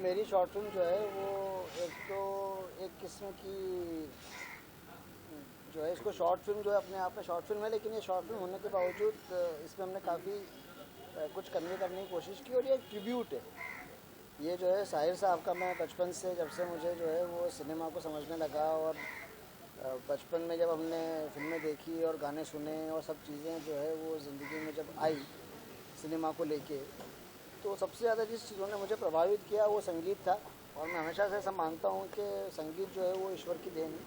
मेरी short film जो है वो एक तो एक किस्म की जो है, इसको शॉर्ट फिल्म जो है अपने आप में शॉर्ट फिल्म है, लेकिन ये शॉर्ट फिल्म होने के बावजूद इसमें हमने काफ़ी कुछ करने की कोशिश की, और ये एक ट्रिब्यूट है। ये जो है साहिर साहब का, मैं बचपन से जब से मुझे जो है वो सिनेमा को समझने लगा, और बचपन में जब हमने फिल्में देखी और गाने सुने और सब चीज़ें जो है वो ज़िंदगी में जब आई सिनेमा को लेके, तो सबसे ज़्यादा जिस चीज़ों ने मुझे प्रभावित किया वो संगीत था। और मैं हमेशा से ऐसा मानता हूँ कि संगीत जो है वो ईश्वर की देन है,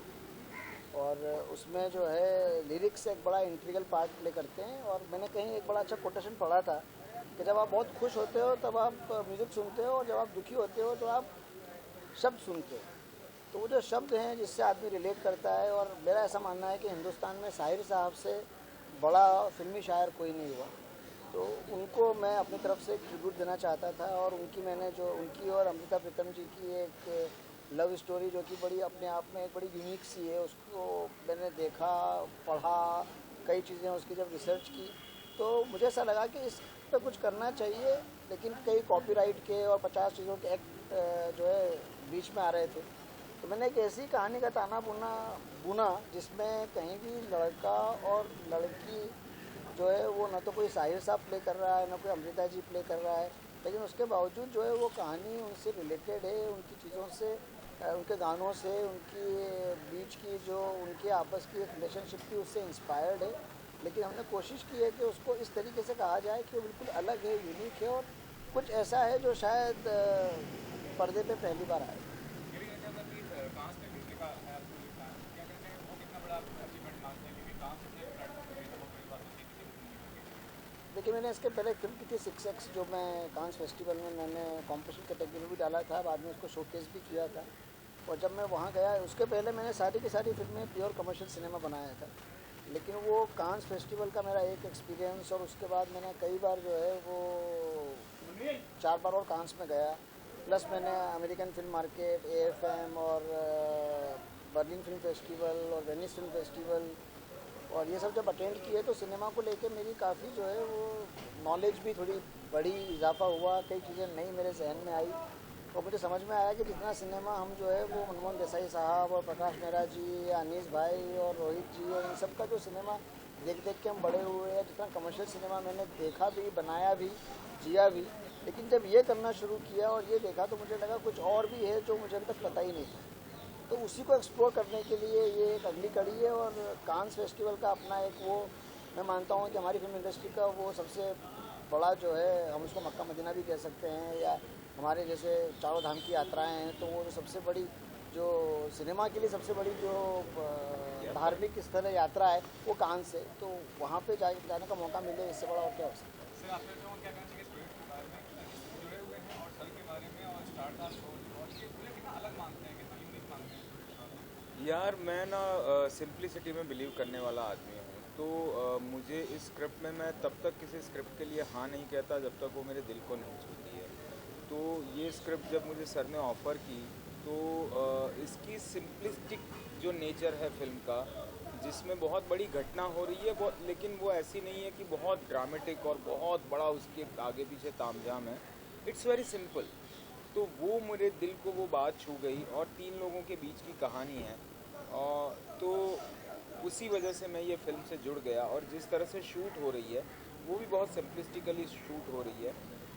और उसमें जो है लिरिक्स एक बड़ा इंटीग्रल पार्ट प्ले करते हैं। और मैंने कहीं एक बड़ा अच्छा कोटेशन पढ़ा था कि जब आप बहुत खुश होते हो तब आप म्यूज़िक सुनते हो, और जब आप दुखी होते हो तो आप शब्द सुनते हो। तो वो जो शब्द हैं जिससे आदमी रिलेट करता है, और मेरा ऐसा मानना है कि हिंदुस्तान में साहिर साहब से बड़ा फिल्मी शायर कोई नहीं हुआ। तो उनको मैं अपनी तरफ से एक ट्रिब्यूट देना चाहता था, और मैंने जो उनकी और अमृता प्रीतम जी की एक लव स्टोरी जो कि बड़ी अपने आप में एक बड़ी यूनिक सी है, उसको मैंने देखा, पढ़ा, कई चीज़ें उसकी जब रिसर्च की, तो मुझे ऐसा लगा कि इस पर कुछ करना चाहिए। लेकिन कई कॉपीराइट के और 50 चीज़ों के एक्ट जो है बीच में आ रहे थे। तो मैंने एक ऐसी कहानी का ताना बुना बुना जिसमें कहीं भी लड़का और लड़की जो है वो ना तो कोई साहिर साहब प्ले कर रहा है, ना कोई अमृता जी प्ले कर रहा है, लेकिन उसके बावजूद जो है वो कहानी उनसे रिलेटेड है, उनकी चीज़ों से, उनके गानों से, उनकी बीच की जो उनके आपस की एक रिलेशनशिप थी उससे इंस्पायर्ड है। लेकिन हमने कोशिश की है कि उसको इस तरीके से कहा जाए कि वो बिल्कुल अलग है, यूनिक है, और कुछ ऐसा है जो शायद पर्दे पे पहली बार आए। देखिए, मैंने इसके पहले एक फिल्म की थी 6X, जो मैं कांस फेस्टिवल में मैंने कॉम्पिटिशन कैटेगरी में भी डाला था, बाद में उसको शोकेस भी किया था। और जब मैं वहाँ गया, उसके पहले मैंने सारी की सारी फिल्में प्योर कमर्शियल सिनेमा बनाया था। लेकिन वो कांस फेस्टिवल का मेरा एक एक्सपीरियंस, और उसके बाद मैंने कई बार जो है वो 4 बार और कांस में गया। प्लस मैंने अमेरिकन फिल्म मार्केट, AFM, और बर्लिन फिल्म फेस्टिवल और वेनिस फिल्म फेस्टिवल, और ये सब जब अटेंड किए तो सिनेमा को लेके मेरी काफ़ी जो है वो नॉलेज भी थोड़ी बड़ी, इजाफा हुआ, कई चीज़ें नई मेरे जहन में आई। और मुझे समझ में आया कि जितना सिनेमा हम जो है वो मनमोहन देसाई साहब और प्रकाश मेहरा जी या अनीस भाई और रोहित जी और इन सब का जो सिनेमा देख देख के हम बड़े हुए हैं, जितना कमर्शियल सिनेमा मैंने देखा भी, बनाया भी, जिया भी, लेकिन जब ये करना शुरू किया और ये देखा तो मुझे लगा कुछ और भी है जो मुझे अभी तक पता ही नहीं था। तो उसी को एक्सप्लोर करने के लिए ये एक अगली कड़ी है। और कांस फेस्टिवल का अपना एक वो, मैं मानता हूँ कि हमारी फिल्म इंडस्ट्री का वो सबसे बड़ा जो है, हम उसको मक्का मदीना भी कह सकते हैं, या हमारे जैसे चारों धाम की यात्राएं हैं, तो वो सबसे बड़ी जो सिनेमा के लिए सबसे बड़ी जो धार्मिक स्थल है, यात्रा है, वो कांस है। तो वहाँ पे जाने का मौका मिले, इससे बड़ा और क्या हो सकता है। सर, आपने जो क्या कहना चाहिए स्टूडेंट के बारे में कि इससे जुड़े हुए हैं और सल के बारे में और स्टारकास्ट शोज, और ये पूरे कितना अलग मानते हैं, कितना यूनिक मानते हैं स्टूडेंट? यार मैं ना सिंप्लिसिटी में बिलीव करने वाला आदमी हूँ। तो मुझे इस स्क्रिप्ट में, मैं तब तक किसी स्क्रिप्ट के लिए हाँ नहीं कहता जब तक वो मेरे दिल को नहीं छूती है। तो ये स्क्रिप्ट जब मुझे सर ने ऑफ़र की, तो इसकी सिंपलिस्टिक जो नेचर है फिल्म का, जिसमें बहुत बड़ी घटना हो रही है, लेकिन वो ऐसी नहीं है कि बहुत ड्रामेटिक और बहुत बड़ा उसके आगे पीछे तामझाम है। It's very simple. तो वो मेरे दिल को वो बात छू गई, और 3 लोगों के बीच की कहानी है, और तो उसी वजह से मैं ये फिल्म से जुड़ गया। और जिस तरह से शूट हो रही है वो भी बहुत सिंपलिस्टिकली शूट हो रही है।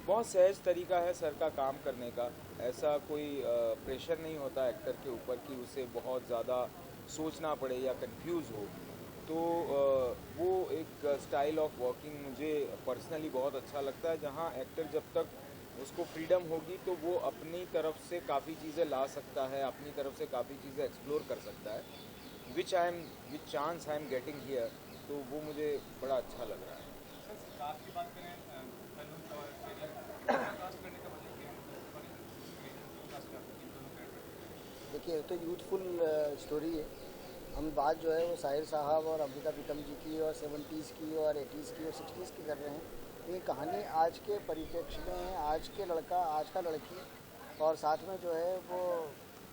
बहुत सहज तरीका है सर का काम करने का। ऐसा कोई प्रेशर नहीं होता एक्टर के ऊपर कि उसे बहुत ज़्यादा सोचना पड़े या कंफ्यूज हो। तो वो एक स्टाइल ऑफ वर्किंग मुझे पर्सनली बहुत अच्छा लगता है, जहाँ एक्टर जब तक उसको फ्रीडम होगी तो वो अपनी तरफ से काफ़ी चीज़ें ला सकता है, अपनी तरफ से काफ़ी चीज़ें एक्सप्लोर कर सकता है, which chance I am getting here. तो वो मुझे बड़ा अच्छा लग रहा है। सर, कास्ट की बात करें, तनुज और शेरी, इनको कास्ट करने का वजह क्या है? मतलब फॉर रीजन क्यों कास्ट करते हैं इन दोनों कैरेक्टर? देखिए, तो यूथफुल स्टोरी है। हम बात जो है वो साहिर साहब और अमृता प्रीतम जी की और 70s की और 80s की और 60s की कर रहे हैं। ये कहानी आज के परिप्रेक्ष्य में है, आज के लड़का, आज का लड़की, और साथ में जो है वो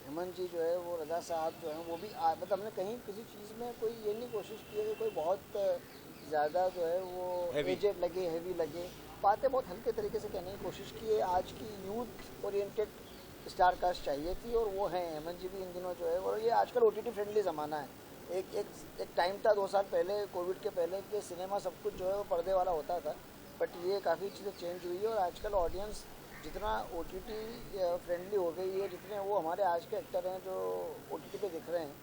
हेमंत जी जो है वो रजा साहब जो हैं वो भी मतलब हमने कहीं किसी चीज़ में कोई ये नहीं कोशिश की है कि कोई बहुत ज़्यादा जो है वो Heavy. एजेड लगे, हैवी लगे। बातें बहुत हल्के तरीके से कहने की कोशिश की है। आज की यूथ ओरिएंटेड स्टार कास्ट चाहिए थी, और वो हैं। हेमंत जी भी इन दिनों जो है, और ये आजकल OTT फ्रेंडली ज़माना है। एक टाइम था 2 साल पहले, कोविड के पहले, कि सिनेमा सब कुछ जो है वो पर्दे वाला होता था, बट ये काफ़ी चीज़ें चेंज हुई है, और आजकल ऑडियंस जितना OTT फ्रेंडली हो गई है, जितने वो हमारे आज के एक्टर हैं जो OTT पे दिख रहे हैं,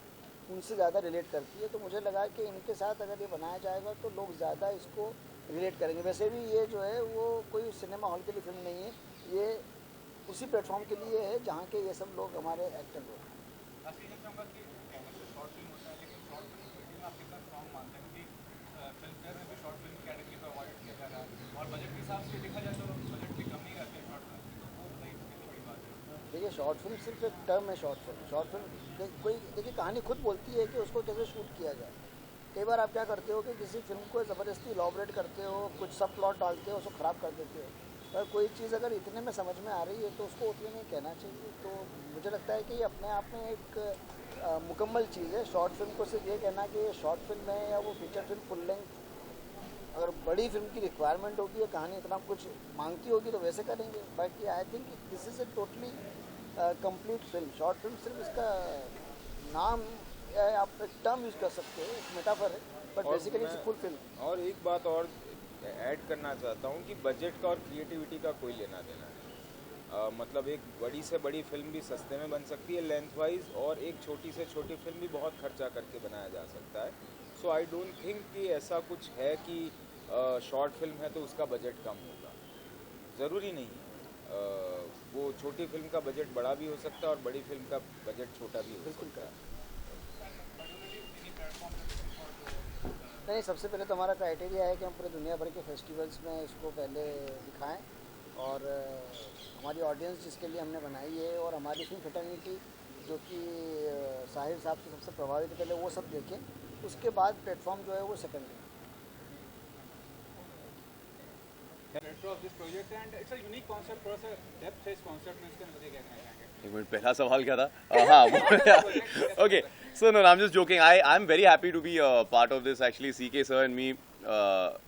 उनसे ज़्यादा रिलेट करती है। तो मुझे लगा कि इनके साथ अगर ये बनाया जाएगा तो लोग ज़्यादा इसको रिलेट करेंगे। वैसे भी ये जो है वो कोई सिनेमा हॉल के लिए फिल्म नहीं है, ये उसी प्लेटफॉर्म के लिए है जहाँ के ये सब लोग हमारे एक्टर लोग हैं। लास्ट ये चाहूँगा कि मतलब शॉर्ट फिल्म होता है, लेकिन शॉर्ट फिल्म कम्युनिटी में आप कितना स्ट्रॉन्ग मानते हैं? क्योंकि फिल्म फेयर में भी शॉर्ट फिल्म कैटेगरी को अवॉइड किया जा रहा है, और बजट के हिसाब से देखा जाए तो बजट भी कम ही रहते हैं शॉर्ट फिल्म की, तो वो सही कितनी बड़ी बात है? देखिए, शॉर्ट फिल्म सिर्फ एक टर्म है। शॉर्ट फिल्म कोई, देखिए, कहानी खुद बोलती है कि उसको कैसे शूट किया जाए। कई बार आप क्या करते हो कि किसी फिल्म को ज़बरदस्ती इलॉबरेट करते हो, कुछ सब प्लॉट डालते हो, उसको ख़राब कर देते हो। पर कोई चीज़ अगर इतने में समझ में आ रही है तो उसको उतने में कहना चाहिए। तो मुझे लगता है कि ये अपने आप में एक मुकम्मल चीज़ है। शॉर्ट फिल्म को सिर्फ ये कहना कि ये शॉर्ट फिल्म है या वो फीचर फिल्म फुल लेंथ, अगर बड़ी फिल्म की रिक्वायरमेंट होगी या कहानी इतना कुछ मांगती होगी तो वैसे करेंगे। बाकी I think this is a totally complete film. Short film सिर्फ इसका नाम या आप एक टर्म यूज़ कर सकते हो, एक मेटाफर है, बट और बेसिकली मैं इट्स फुल फिल्म। और एक बात और ऐड करना चाहता हूँ कि बजट का और क्रिएटिविटी का कोई लेना देना नहीं। मतलब एक बड़ी से बड़ी फिल्म भी सस्ते में बन सकती है लेंथ वाइज, और एक छोटी से छोटी फिल्म भी बहुत खर्चा करके बनाया जा सकता है। सो आई डोंट थिंक कि ऐसा कुछ है कि शॉर्ट फिल्म है तो उसका बजट कम होगा, ज़रूरी नहीं है। वो छोटी फिल्म का बजट बड़ा भी हो सकता है और बड़ी फिल्म का बजट छोटा भी हो सकता है। नहीं, सबसे पहले तो हमारा क्राइटेरिया है कि हम पूरे दुनिया भर के फेस्टिवल्स में इसको पहले दिखाएं, और हमारी ऑडियंस जिसके लिए हमने बनाई है, और हमारी फिल्म फ्रेटर्निटी जो कि साहिर साहब से सबसे प्रभावित, पहले वो सब देखें, उसके बाद प्लेटफॉर्म जो है वो secondary. Director of this project, and it's a unique concept for us, a depth-based concept में इसके अंदर क्या कहना चाहेंगे? एक मिनट, पहला सवाल क्या था? हाँ, okay, so no, I am just joking. I am very happy to be part of this. Actually CK sir and me,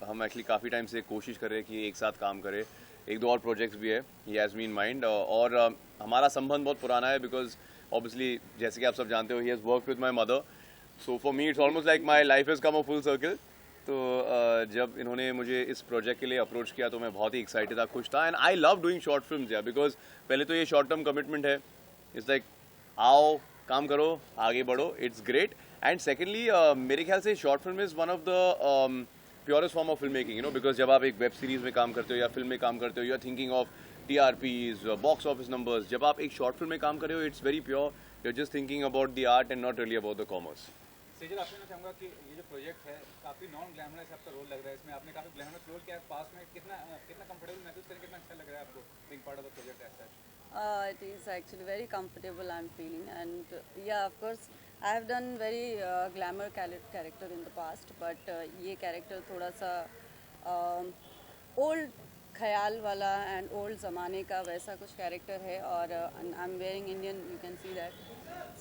हम एक्चुअली काफ़ी टाइम से कोशिश कर रहे हैं कि एक साथ काम करें। एक दो और प्रोजेक्ट्स भी है, he has me in mind, और हमारा संबंध बहुत पुराना है, बिकॉज ऑब्वियसली जैसे कि आप सब जानते हो, he has work with my mother, so for me it's almost like my life has come a full circle. तो जब इन्होंने मुझे इस प्रोजेक्ट के लिए अप्रोच किया तो मैं बहुत ही एक्साइटेड था, खुश था। And I love doing short films यार, बिकॉज पहले तो ये शॉर्ट टर्म कमिटमेंट है, इट्स लाइक आओ काम करो आगे बढ़ो, इट्स ग्रेट। एंड सेकेंडली मेरे ख्याल से short film is one of the purest form of film making, you know, because जब आप एक वेब सीरीज में काम करते हो या फिल्म में काम करते हो, you are thinking of TRPs, box office numbers. जब आप एक शॉर्ट फिल्म में काम कर रहे हो, it's very pure, you are just thinking about the art and not really about the commerce. Sejal, आपसे मैं चाहूँगा कि ये जो प्रोजेक्ट है काफ़ी नॉन ग्लैमरस आपका रोल लग रहा है इसमें, आपने काफ़ी ग्लैमरस रोल किया है पास में, कितना कंफर्टेबल महसूस करें, कितना अच्छा लग रहा है आपको being part of the project as such? It is actually very comfortable I'm feeling, and yeah, of course I have done very glamour character in the past, but ये character थोड़ा सा old ख्याल वाला and old ज़माने का वैसा कुछ character है, और I'm wearing Indian, you can see that,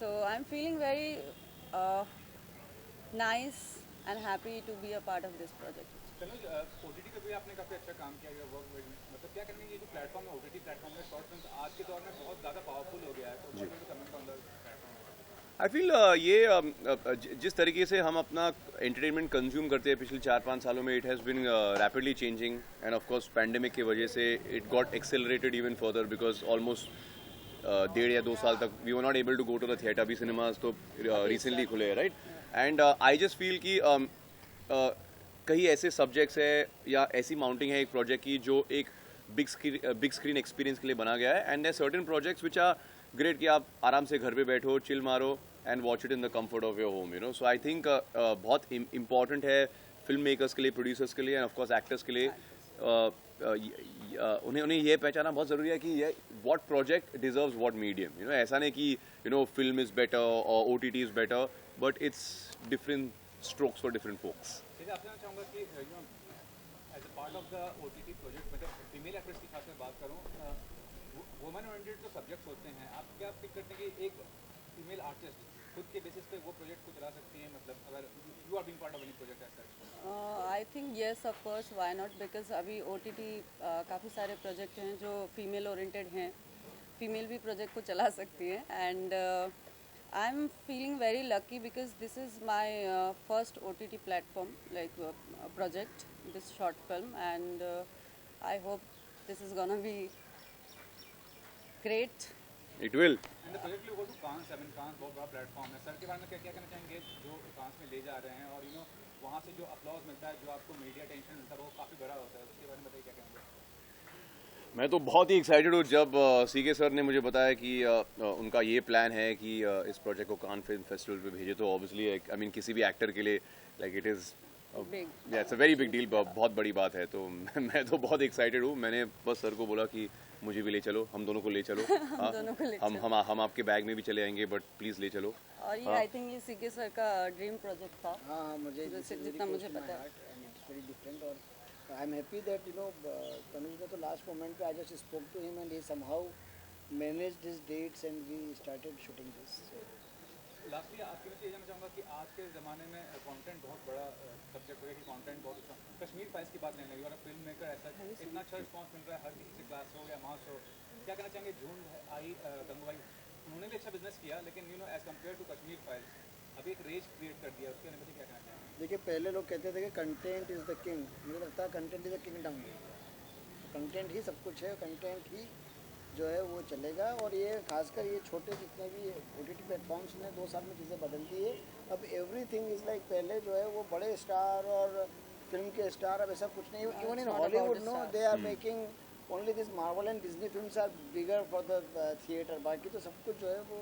so I'm feeling very nice and happy to be a part of this project. Tanuj, OTT पे भी आपने काफ़ी अच्छा काम किया है, वर्क मतलब क्या करेंगे, ये जो प्लेटफॉर्म है OTT प्लेटफॉर्म है, शॉर्ट फिल्म आज के दौर में बहुत ज़्यादा पावरफुल हो गया है, तो comment on the platform? I feel ये जिस तरीके से हम अपना एंटरटेनमेंट कंज्यूम करते हैं पिछले 4-5 सालों में, it has been rapidly changing, and of course pandemic की वजह से it got accelerated even further, because almost 1.5 या 2 साल तक we were not able to go to the theatre. अभी सिनेमाज तो रिसेंटली खुले हैं, right? And I just feel कि कई ऐसे सब्जेक्ट्स है या ऐसी माउंटिंग है एक प्रोजेक्ट की जो एक बिग स्क्रीन एक्सपीरियंस के लिए बना गया है, and there certain projects which are great कि आप आराम से घर पे बैठो, चिल मारो and watch it in the comfort of your home, you know. So I think बहुत इम्पॉर्टेंट है फिल्म मेकर्स के लिए, प्रोड्यूसर्स के लिए, एंड ऑफ कोर्स एक्टर्स के लिए, उन्हें ये पहचाना बहुत ज़रूरी है कि ये what project deserves what medium, you know. ऐसा नहीं कि you know film is better और OTT is better, but it's different strokes for different folks. Sejal, आपसे मैं चाहूँगा कि you know as a part of the OTT project, मतलब female actress की खास मैं बात करूँ, वुमेन ओरिएंटेड जो सब्जेक्ट्स होते हैं, आप क्या पिक करते हैं कि एक फीमेल आर्टिस्ट खुद के बेसिस पे वो प्रोजेक्ट को चला सकती है, मतलब अगर you are being part of any project as such? I think yes, of course, why not, because अभी OTT काफ़ी सारे प्रोजेक्ट हैं जो फीमेल ओरिएंटेड हैं, फीमेल भी प्रोजेक्ट को चला सकती है. And I am feeling very lucky because this is my first OTT platform like project, this short film. And I hope this is gonna be great. It will. And the project will go to Cannes. I mean Cannes बहुत बड़ा platform है. Sir के बारे में क्या क्या कहना चाहेंगे जो कांस में ले जा रहे हैं, और वहाँ से जो अपलॉज मिलता है, जो आपको मीडिया टेंशन मिलता है, वो काफ़ी बड़ा होता है. उसके बारे में बताइए क्या कहेंगे. मैं तो बहुत ही एक्साइटेड हूँ जब CK सर ने मुझे बताया कि उनका ये प्लान है कि इस प्रोजेक्ट को कान फिल्म फेस्टिवल पे भेजे. तो ऑब्वियसली आई मीन किसी भी एक्टर के लिए like it is it's a very big deal, बहुत बड़ी बात है. तो मैं तो बहुत एक्साइटेड हूँ. मैंने बस सर को बोला कि मुझे भी ले चलो, हम दोनों को ले चलो. हाँ, दोनों को ले हम आपके बैग में भी चले आएंगे, बट प्लीज़ ले चलो. और ये आई थिंक ये CK सर का ड्रीम प्रोजेक्ट था. हाँ, मुझे जितना मुझे पता है. It's very different. और I am happy that Tanuj ने तो लास्ट मोमेंट पे I just spoke to him and he somehow managed his dates and we started shooting this. Lastly आपके लिए ये जानना चाहूँगा कि आज के ज़माने में कंटेंट बहुत बड़ा सब्जेक्ट हो गया, कि कंटेंट बहुत अच्छा. कश्मीर फाइल्स की बात लेने लगी और फिल्म मेकर ऐसा इतना अच्छा रिस्पॉन्स मिल रहा है, हर किसी से क्लास हो या मास हो. क्या कहना चाहेंगे. जून आई गंगू भाई, उन्होंने भी अच्छा बिजनेस किया, लेकिन as compare to Kashmir files अभी एक रेज क्रिएट कर दिया. उसके बारे में क्या कहना चाहेंगे. देखिए, पहले लोग कहते थे कि कंटेंट इज़ द किंग. मुझे लगता है content is the kingdom. Content ही सब कुछ है, कंटेंट ही जो है वो चलेगा. और ये खासकर ये छोटे जितने भी OTT प्लेटफॉर्म्स ने 2 साल में चीज़ें बदल दी है. अब एवरीथिंग इज़ लाइक, पहले जो है वो बड़े स्टार और फिल्म के स्टार, अब ऐसा कुछ नहीं. Even in Hollywood no they are making only this Marvel and Disney films are bigger for the theatre. बाकी तो सब कुछ जो है वो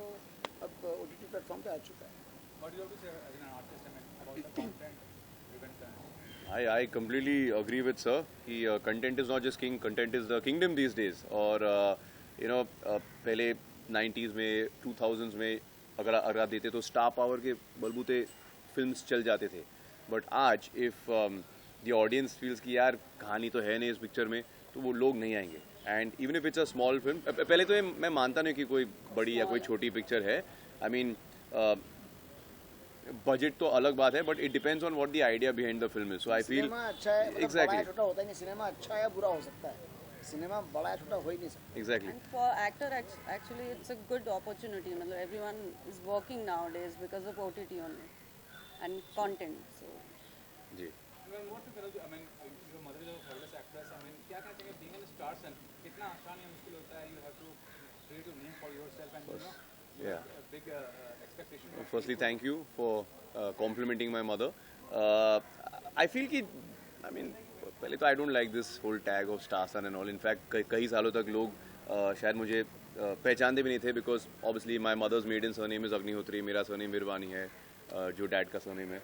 अब OTT प्लेटफॉर्म पे आ चुका है. What you have to say as an artist, I mean about the content driven film. I completely agree with sir कि content is not just king, content is the kingdom these days. और पहले 90s में 2000s में अगर आप देते तो star power के बलबूते फिल्म्स चल जाते थे. बट आज इफ़ द ऑडियंस फील्स कि यार कहानी तो है नहीं इस पिक्चर में, तो वो लोग नहीं आएंगे. And even if it's a small film, पहले तो मैं मानता नहीं कि कोई बड़ी या कोई छोटी पिक्चर है. आई मीन बजट तो अलग बात है, but it depends on what the idea behind the film is. So I feel cinema अच्छा है, मतलब Exactly. बड़ा छोटा होता ही नहीं. सिनेमा अच्छा या बुरा हो सकता है, सिनेमा बड़ा छोटा हो ही नहीं सकता. Exactly. And for actor, actually, it's a good opportunity. मतलब everyone is working nowadays because of OTT only and content. So जी. व्हाट टू करो. I mean your mother is a famous actress. I mean क्या कहना चाहिए being an star सन, कितना आसान या मुश्किल होता है. You have to create a name for yourself and Yeah. big expectation. Firstly, thank you for complimenting my mother. I feel कि I mean पहले तो I don't like this whole tag of star son and all. In fact कई सालों तक लोग शायद मुझे पहचानते भी नहीं थे, because obviously my mother's maiden surname is Agnihotri, मेरा surname मिरवानी है, जो डैड का surname है.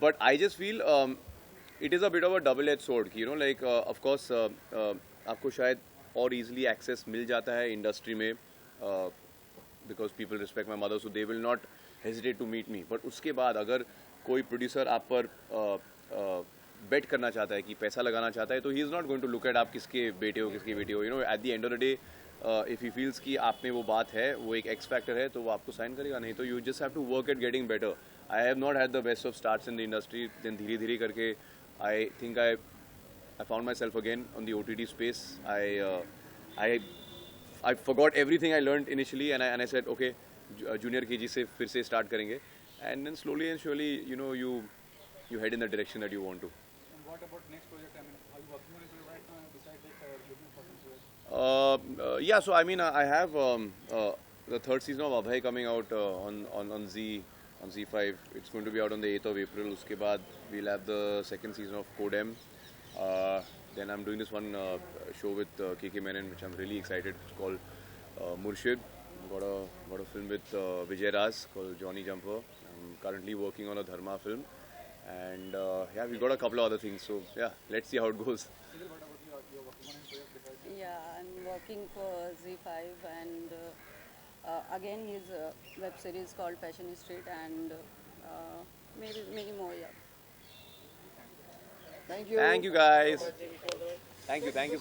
But I just feel it is a bit of a double-edged sword कि like of course आपको शायद और easily access मिल जाता है इंडस्ट्री में, because people respect my mother, so they will not hesitate to meet me. But उसके बाद अगर कोई प्रोड्यूसर आप पर बेट करना चाहता है, कि पैसा लगाना चाहता है, तो he is not going to look at आप किसके बेटे हो किसकी बेटी हो. At the end of the day if he feels कि आप में वो बात है, वो एक एक्स फैक्टर है, तो वो आपको साइन करेगा. नहीं तो you just have to work at getting better. I have not had the best of starts in the industry. Then धीरे धीरे करके I think I found myself again on the OTT space. I forgot everything I learned initially, and I said, okay, junior KG से फिर से start करेंगे, and then slowly and surely, you head in the direction that you want to. And what about next project? I mean, are you working on it right now besides this, or looking for some? Yeah, so I mean, I have the 3rd season of Abhay coming out on Z5. It's going to be out on the 8th of April. उसके बाद we'll have the 2nd season of Codem. Then I'm doing this one show with KK Menon, which I'm really excited. It's called Murshid. Got a film with Vijay Raz called Johnny Jumper. I'm currently working on a Dharma film, and yeah, we got a couple of other things. So yeah, let's see how it goes. What about you? You're working on a project besides. yeah, I'm working for Z5, and again his web series called Fashion Street, and maybe many more. Yeah. Thank you. Thank you guys. Thank you.